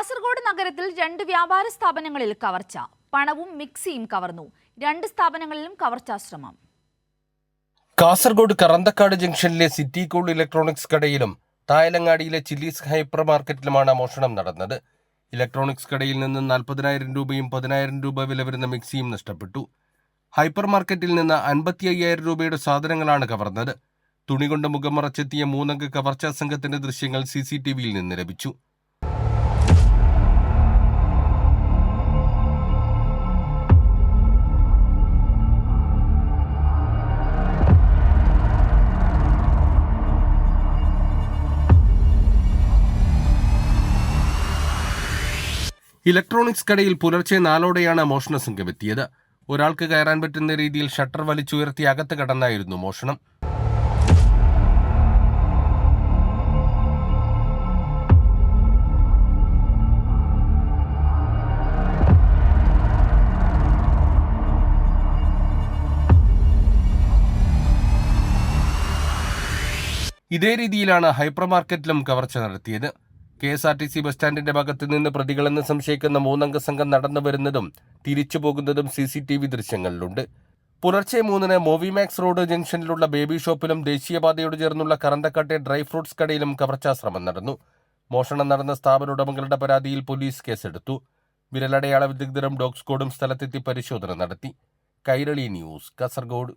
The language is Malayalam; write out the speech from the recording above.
കാസർഗോഡ് നഗരത്തിൽ 2 വ്യാപാര സ്ഥാപനങ്ങളിൽ കവർച്ച. പണവും മിക്സിയും കവർന്നു. 2 സ്ഥാപനങ്ങളിലും കവർച്ചാ ശ്രമം. കാസർഗോഡ് കറന്തക്കാട് ജംഗ്ഷനിലെ സിറ്റി കൂൾ ഇലക്ട്രോണിക്സ് കടയിലും തായലങ്ങാടിയിലെ ചില്ലീസ് ഹൈപ്പർ മാർക്കറ്റിലുമാണ് മോഷണം നടന്നത്. ഇലക്ട്രോണിക്സ് കടയിൽ നിന്ന് 40,000 രൂപയും 10,000 രൂപ വില വരുന്ന മിക്സിയും നഷ്ടപ്പെട്ടു. ഹൈപ്പർ മാർക്കറ്റിൽ നിന്ന് 55,000 രൂപയുടെ സാധനങ്ങളാണ് കവർന്നത്. തുണി കൊണ്ട് മുഖം മറച്ചെത്തിയ 3 അംഗ കവർച്ചാ സംഘത്തിന്റെ ദൃശ്യങ്ങൾ CCTVയിൽ നിന്ന് ലഭിച്ചു. ഇലക്ട്രോണിക്സ് കടയിൽ പുലർച്ചെ 4 മോഷണ സംഘം എത്തിയത്. ഒരാൾക്ക് കയറാൻ പറ്റുന്ന രീതിയിൽ ഷട്ടർ വലിച്ചുയർത്തി അകത്ത് കടന്നായിരുന്നു മോഷണം. ഇതേ രീതിയിലാണ് ഹൈപ്പർ മാർക്കറ്റിലും കവർച്ച നടത്തിയത്. KSRTC ബസ് സ്റ്റാൻഡിന്റെ ഭാഗത്ത് നിന്ന് പ്രതികളെന്ന് സംശയിക്കുന്ന 3 അംഗ സംഘം നടന്നു വരുന്നതും തിരിച്ചു പോകുന്നതും CCTV ദൃശ്യങ്ങളിലുണ്ട്. പുലർച്ചെ 3 മൂവിമാക്സ് റോഡ് ജംഗ്ഷനിലുള്ള ബേബി ഷോപ്പിലും ദേശീയപാതയോട് ചേർന്നുള്ള കറന്തക്കാട്ടെ ഡ്രൈ ഫ്രൂട്ട്സ് കടയിലും കവർച്ചാ ശ്രമം നടന്നു. മോഷണം നടന്ന സ്ഥാപന ഉടമകളുടെ പരാതിയിൽ പോലീസ് കേസെടുത്തു. വിരലടയാള വിദഗ്ധരും ഡോഗ് സ്ക്വാഡും സ്ഥലത്തെത്തി പരിശോധന നടത്തി. കൈരളി ന്യൂസ്, കാസർഗോഡ്.